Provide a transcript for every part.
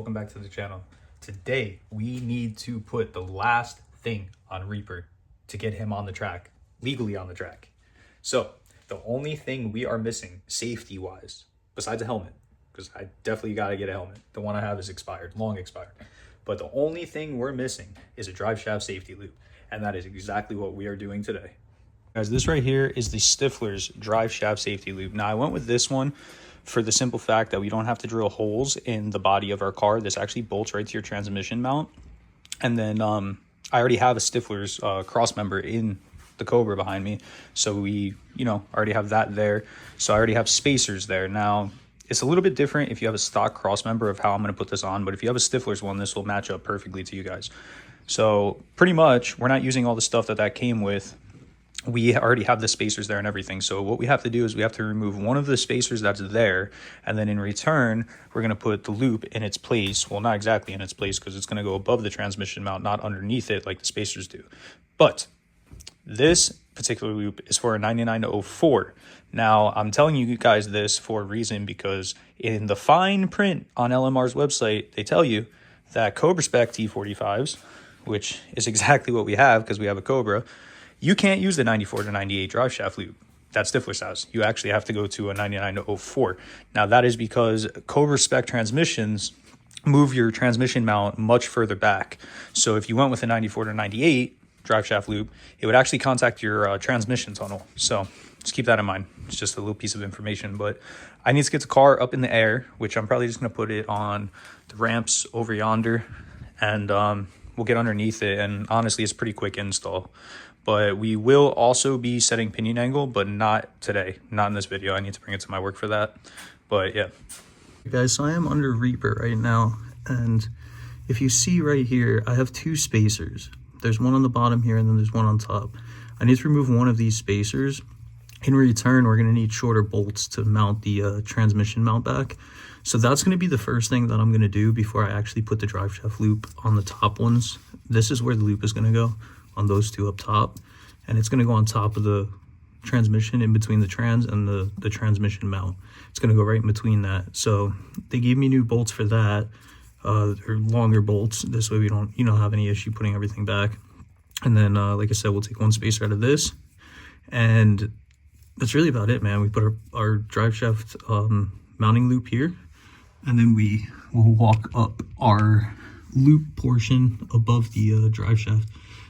welcome back to the channel. Today we need to put the last thing on Reaper to get him on the track, legally on the track. So the only thing we are missing safety wise, besides a helmet, because I definitely got to get a helmet, the one I have is expired, long expired, but the only thing we're missing is a Driveshaft safety loop, and that is exactly what we are doing today. Guys, this right here is the Stifflers Driveshaft safety loop. Now I went with this one for the simple fact that we don't have to drill holes in the body of our car. This actually bolts right to your transmission mount. And then I already have a Stifflers cross member in the Cobra behind me. So we, already have that there. So I already have spacers there. Now, it's a little bit different if you have a stock cross member of how I'm going to put this on. But if you have a Stifflers one, this will match up perfectly to you guys. So pretty much, we're not using all the stuff that came with. We already have the spacers there and everything. So what we have to do is we have to remove one of the spacers that's there. And then in return, we're going to put the loop in its place. Well, not exactly in its place because it's going to go above the transmission mount, not underneath it like the spacers do. But this particular loop is for a 9904. Now, I'm telling you guys this for a reason because in the fine print on LMR's website, they tell you that Cobra spec T45s, which is exactly what we have because we have a Cobra, you can't use the 94 to 98 drive shaft loop that Stifflers has. You actually have to go to a 99 to 04. Now, that is because Cobra spec transmissions move your transmission mount much further back. So if you went with a 94 to 98 drive shaft loop, it would actually contact your transmission tunnel. So just keep that in mind. It's just a little piece of information. But I need to get the car up in the air, which I'm probably just going to put it on the ramps over yonder. And we'll get underneath it. And honestly, it's a pretty quick install. But we will also be setting pinion angle, but not today, not in this video. I need to bring it to my work for that. But yeah. Guys, so I am under Reaper right now. And if you see right here, I have two spacers. There's one on the bottom here and then there's one on top. I need to remove one of these spacers. In return, we're going to need shorter bolts to mount the transmission mount back. So that's going to be the first thing that I'm going to do before I actually put the drive shaft loop on the top ones. This is where the loop is going to go, on those two up top, and it's going to go on top of the transmission in between the trans and the transmission mount. It's going to go right in between that. So they gave me new bolts for that, or longer bolts. This way we don't have any issue putting everything back. And then like I said, we'll take one spacer out of this, and that's really about it, man. We put our drive shaft mounting loop here, and then we will walk up our loop portion above the drive shaft.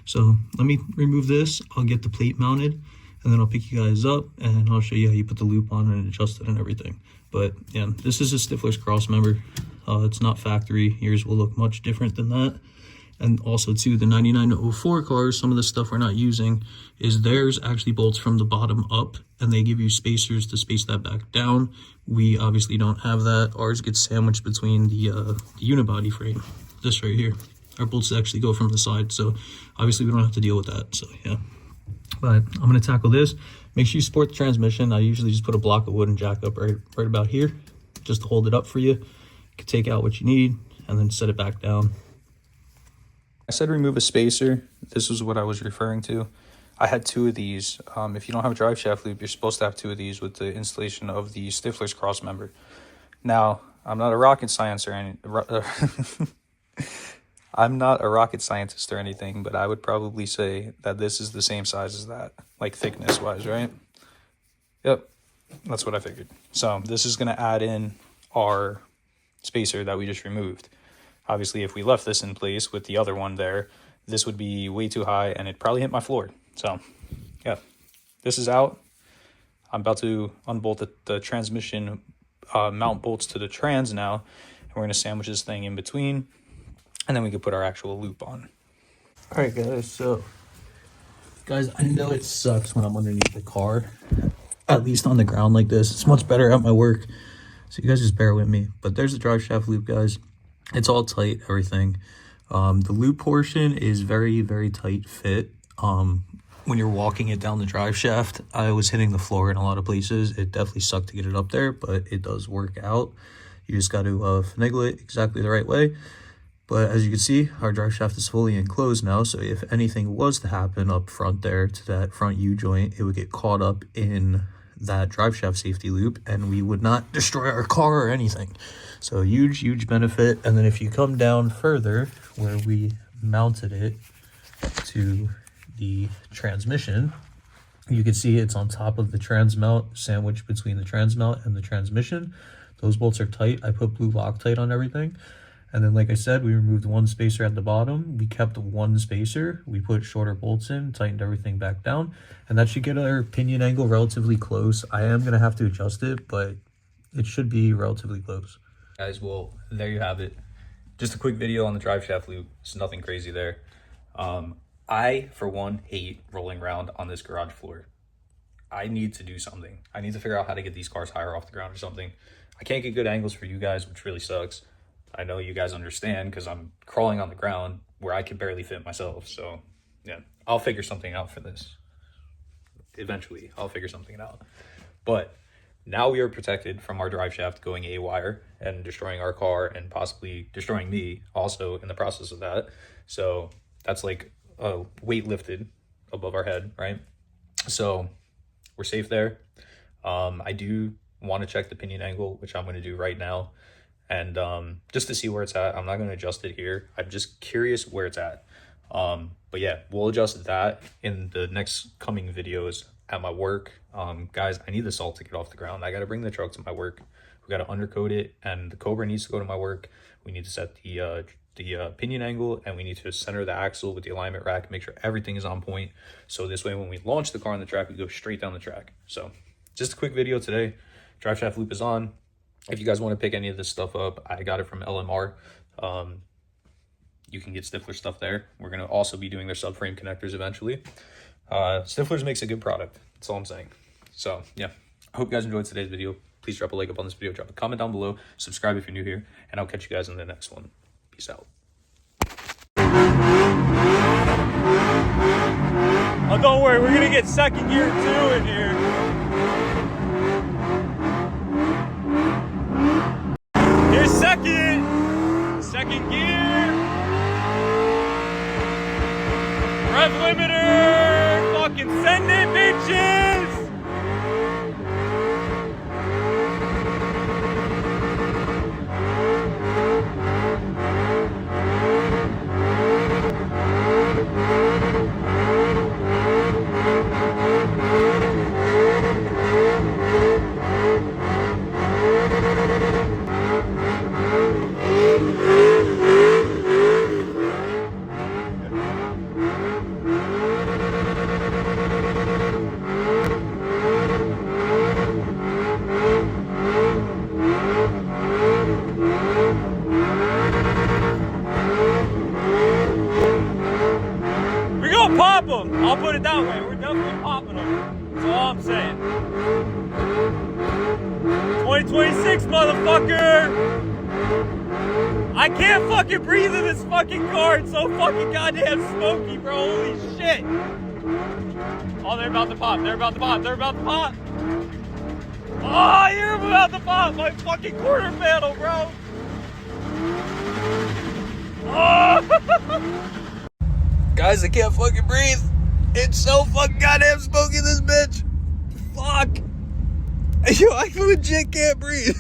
So let me remove this. I'll get the plate mounted, and then I'll pick you guys up and I'll show you how you put the loop on and adjust it and everything. But yeah, this is a Stifflers cross member. It's not factory. Yours will look much different than that. And also too, the 99 to 04 cars, some of the stuff we're not using is theirs actually bolts from the bottom up, and they give you spacers to space that back down. We obviously don't have that. Ours gets sandwiched between the unibody frame, this right here. Our bolts actually go from the side, so obviously we don't have to deal with that. So yeah, but I'm going to tackle this. Make sure you support the transmission. I usually just put a block of wood and jack up right about here just to hold it up for you. You can take out what you need and then set it back down. I said remove a spacer. This was what I was referring to. I had two of these. If you don't have a drive shaft loop, you're supposed to have two of these with the installation of the Stifflers cross member. Now, I'm not a rocket science or any I'm not a rocket scientist or anything, but I would probably say that this is the same size as that, like thickness wise, right? Yep, that's what I figured. So this is going to add in our spacer that we just removed. Obviously, if we left this in place with the other one there, this would be way too high and it'd probably hit my floor. So yeah, this is out. I'm about to unbolt the transmission mount bolts to the trans now. And we're going to sandwich this thing in between, and then we can put our actual loop on. All right, guys. So, guys, I know it sucks when I'm underneath the car, at least on the ground like this. It's much better at my work. So you guys just bear with me. But there's the drive shaft loop, guys. It's all tight, everything. The loop portion is very, very tight fit. When you're walking it down the drive shaft, I was hitting the floor in a lot of places. It definitely sucked to get it up there, but it does work out. You just got to finagle it exactly the right way. But as you can see, our drive shaft is fully enclosed now. So if anything was to happen up front there to that front U joint, it would get caught up in that Driveshaft safety loop, and we would not destroy our car or anything. So huge benefit. And then if you come down further where we mounted it to the transmission, you can see it's on top of the transmount, sandwiched between the transmount and the transmission. Those bolts are tight. I put blue Loctite on everything. And then, like I said, we removed one spacer at the bottom. We kept one spacer. We put shorter bolts in, tightened everything back down. And that should get our pinion angle relatively close. I am going to have to adjust it, but it should be relatively close. Guys, well, there you have it. Just a quick video on the Driveshaft loop. It's nothing crazy there. I, for one, hate rolling around on this garage floor. I need to do something. I need to figure out how to get these cars higher off the ground or something. I can't get good angles for you guys, which really sucks. I know you guys understand because I'm crawling on the ground where I can barely fit myself. So, yeah, I'll figure something out for this. Eventually, I'll figure something out. But now we are protected from our drive shaft going haywire and destroying our car and possibly destroying me also in the process of that. So that's like a weight lifted above our head, right? So we're safe there. I do want to check the pinion angle, which I'm going to do right now. And just to see where it's at. I'm not going to adjust it here. I'm just curious where it's at. But yeah, we'll adjust that in the next coming videos at my work. Guys, I need the salt to get off the ground. I got to bring the truck to my work. We got to undercoat it, and the Cobra needs to go to my work. We need to set the pinion angle, and we need to center the axle with the alignment rack, make sure everything is on point. So this way, when we launch the car on the track, we go straight down the track. So just a quick video today. Driveshaft loop is on. If you guys want to pick any of this stuff up, I got it from LMR. You can get Stiffler stuff there. We're going to also be doing their subframe connectors eventually. Stifflers makes a good product. That's all I'm saying. So, yeah. I hope you guys enjoyed today's video. Please drop a like up on this video. Drop a comment down below. Subscribe if you're new here. And I'll catch you guys in the next one. Peace out. Oh, don't worry. We're going to get second gear 2 in here. Here's second gear, rev limiter, fucking send it, bitches. Pop them! I'll put it that way. We're definitely popping them. That's all I'm saying. 2026, motherfucker! I can't fucking breathe in this fucking car. It's so fucking goddamn smoky, bro. Holy shit! Oh, they're about to pop. They're about to pop. They're about to pop. Oh, you're about to pop my fucking quarter panel, bro. Oh! Guys, I can't fucking breathe. It's so fucking goddamn smoky, this bitch. Fuck. Yo, I legit can't breathe.